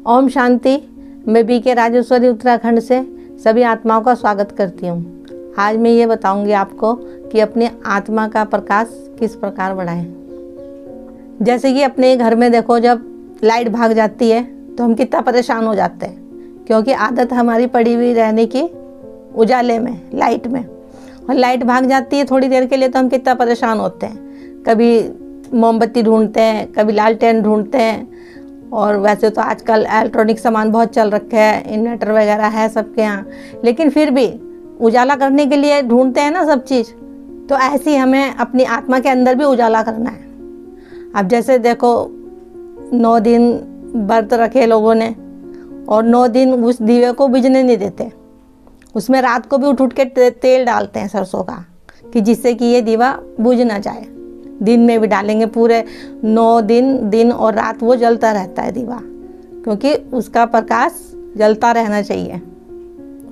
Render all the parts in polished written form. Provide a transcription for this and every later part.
ओम शांति। मैं बीके राजेश्वरी उत्तराखंड से सभी आत्माओं का स्वागत करती हूँ। आज मैं ये बताऊंगी आपको कि अपनी आत्मा का प्रकाश किस प्रकार बढ़ाएं। जैसे कि अपने घर में देखो, जब लाइट भाग जाती है तो हम कितना परेशान हो जाते हैं, क्योंकि आदत हमारी पड़ी हुई रहने की उजाले में, लाइट में। और लाइट भाग जाती है थोड़ी देर के लिए तो हम कितना परेशान होते हैं। कभी मोमबत्ती ढूंढते हैं, कभी लालटेन ढूंढते हैं। और वैसे तो आजकल इलेक्ट्रॉनिक सामान बहुत चल रखे हैं, इन्वर्टर वगैरह है सबके यहाँ, लेकिन फिर भी उजाला करने के लिए ढूंढते हैं ना सब चीज़। तो ऐसे ही हमें अपनी आत्मा के अंदर भी उजाला करना है। अब जैसे देखो, 9 दिन व्रत रखे लोगों ने और 9 दिन उस दिए को बुझने नहीं देते। उसमें रात को भी उठ के तेल डालते हैं सरसों का, कि जिससे कि ये दीवा बुझ ना जाए। दिन में भी डालेंगे, पूरे 9 दिन दिन और रात वो जलता रहता है दीवा, क्योंकि उसका प्रकाश जलता रहना चाहिए,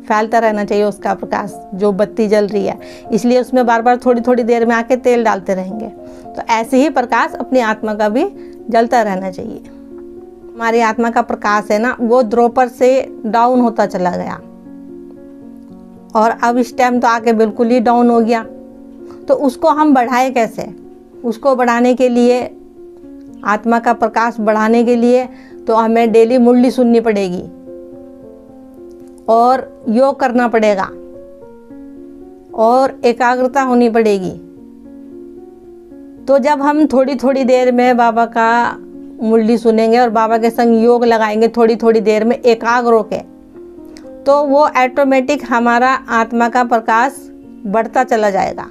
फैलता रहना चाहिए उसका प्रकाश, जो बत्ती जल रही है। इसलिए उसमें बार बार थोड़ी थोड़ी देर में आके तेल डालते रहेंगे। तो ऐसे ही प्रकाश अपनी आत्मा का भी जलता रहना चाहिए। हमारी आत्मा का प्रकाश है ना, वो द्रोपर से डाउन होता चला गया और अब इस टाइम तो आके बिल्कुल ही डाउन हो गया। तो उसको हम बढ़ाए कैसे? उसको बढ़ाने के लिए, आत्मा का प्रकाश बढ़ाने के लिए तो हमें डेली मुरली सुननी पड़ेगी और योग करना पड़ेगा और एकाग्रता होनी पड़ेगी। तो जब हम थोड़ी थोड़ी देर में बाबा का मुरली सुनेंगे और बाबा के संग योग लगाएंगे थोड़ी थोड़ी देर में एकाग्र होके, तो वो ऑटोमेटिक हमारा आत्मा का प्रकाश बढ़ता चला जाएगा।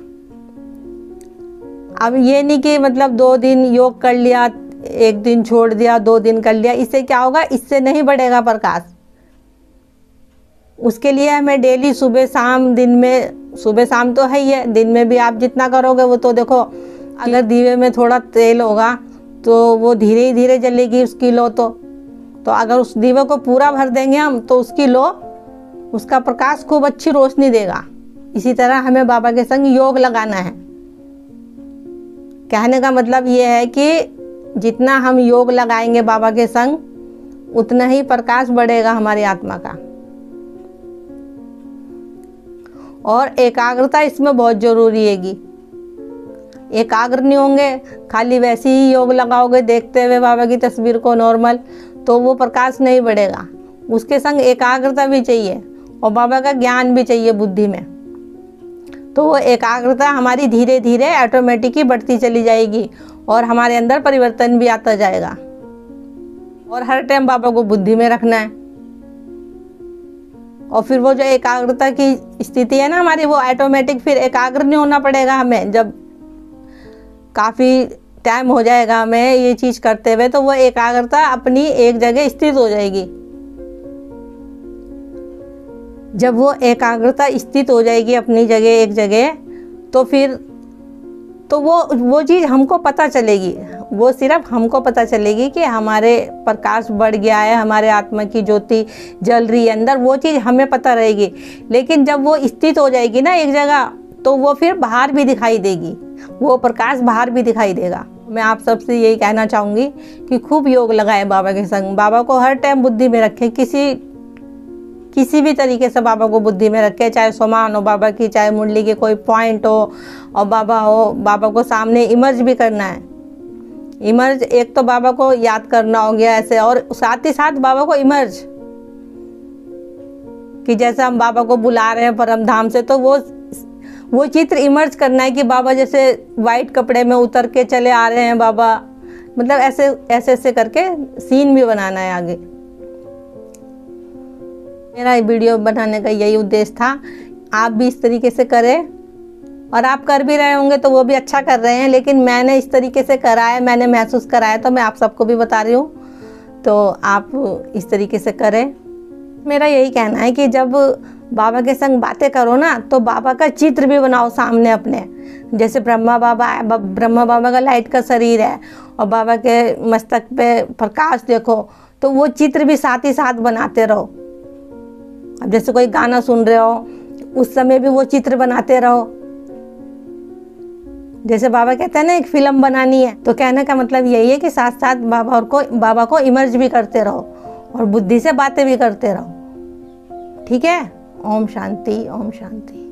अब ये नहीं कि मतलब 2 दिन योग कर लिया, 1 दिन छोड़ दिया, 2 दिन कर लिया, इससे क्या होगा? इससे नहीं बढ़ेगा प्रकाश। उसके लिए हमें डेली सुबह शाम, दिन में सुबह शाम तो है ही है, दिन में भी आप जितना करोगे वो तो देखो, अगर दीवे में थोड़ा तेल होगा तो वो धीरे ही धीरे जलेगी उसकी लो। तो अगर उस दीवे को पूरा भर देंगे हम तो उसकी लो, उसका प्रकाश खूब अच्छी रोशनी देगा। इसी तरह हमें बाबा के संग योग लगाना है। कहने का मतलब ये है कि जितना हम योग लगाएंगे बाबा के संग, उतना ही प्रकाश बढ़ेगा हमारी आत्मा का। और एकाग्रता इसमें बहुत जरूरी हैगी। एकाग्र नहीं होंगे, खाली वैसे ही योग लगाओगे देखते हुए बाबा की तस्वीर को नॉर्मल, तो वो प्रकाश नहीं बढ़ेगा। उसके संग एकाग्रता भी चाहिए और बाबा का ज्ञान भी चाहिए बुद्धि में। तो वो एकाग्रता हमारी धीरे धीरे ऑटोमेटिक ही बढ़ती चली जाएगी और हमारे अंदर परिवर्तन भी आता जाएगा। और हर टाइम बाबा को बुद्धि में रखना है। और फिर वो जो एकाग्रता की स्थिति है ना हमारी, वो ऑटोमेटिक फिर एकाग्र नहीं होना पड़ेगा हमें। जब काफ़ी टाइम हो जाएगा हमें ये चीज़ करते हुए, तो वो एकाग्रता अपनी एक जगह स्थित हो जाएगी। जब वो एकाग्रता स्थित हो जाएगी अपनी जगह एक जगह, तो फिर तो वो चीज़ हमको पता चलेगी। वो सिर्फ हमको पता चलेगी कि हमारे प्रकाश बढ़ गया है, हमारे आत्मा की ज्योति जल रही है अंदर, वो चीज़ हमें पता रहेगी। लेकिन जब वो स्थित हो जाएगी ना एक जगह, तो वो फिर बाहर भी दिखाई देगी, वो प्रकाश बाहर भी दिखाई देगा। मैं आप सबसे यही कहना चाहूँगी कि खूब योग लगाएं बाबा के संग। बाबा को हर टाइम बुद्धि में रखें, किसी भी तरीके से बाबा को बुद्धि में रखें, चाहे सोमान हो बाबा की, चाहे मुरली के कोई पॉइंट हो और बाबा हो। बाबा को सामने इमर्ज भी करना है। इमर्ज एक तो बाबा को याद करना हो गया ऐसे, और साथ ही साथ बाबा को इमर्ज, कि जैसे हम बाबा को बुला रहे हैं परम धाम से, तो वो चित्र इमर्ज करना है कि बाबा जैसे वाइट कपड़े में उतर के चले आ रहे हैं बाबा, मतलब ऐसे ऐसे करके सीन भी बनाना है आगे। मेरा वीडियो बनाने का यही उद्देश्य था। आप भी इस तरीके से करें, और आप कर भी रहे होंगे तो वो भी अच्छा कर रहे हैं, लेकिन मैंने इस तरीके से करा है, मैंने महसूस करा है, तो मैं आप सबको भी बता रही हूँ। तो आप इस तरीके से करें। मेरा यही कहना है कि जब बाबा के संग बातें करो ना, तो बाबा का चित्र भी बनाओ सामने अपने। जैसे ब्रह्मा बाबा है, ब्रह्मा बाबा का लाइट का शरीर है और बाबा के मस्तक पे प्रकाश देखो, तो वो चित्र भी साथ ही साथ बनाते रहो। अब जैसे कोई गाना सुन रहे हो, उस समय भी वो चित्र बनाते रहो। जैसे बाबा कहते हैं ना एक फिल्म बनानी है, तो कहने का मतलब यही है कि साथ साथ बाबा को इमर्ज भी करते रहो और बुद्धि से बातें भी करते रहो। ठीक है। ओम शांति, ओम शांति।